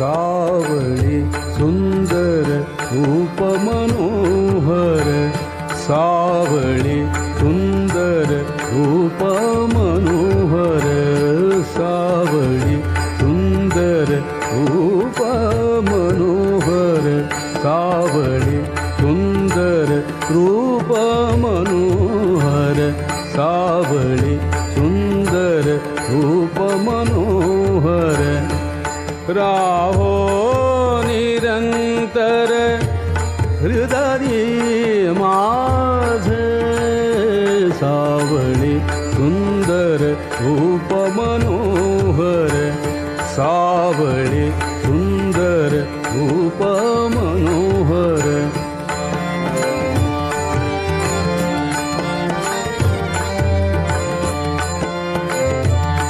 सावळी सुंदर रूप मनोहर सावळी सुंदर रूप मनोहर सावळी सुंदर रूप मनोहर सावळी सुंदर रूप मनोहर सावळी सुंदर रूप मनोहर राहो निरंतर हृदयी माझे सावळी सुंदर रूप मनोहर सावळी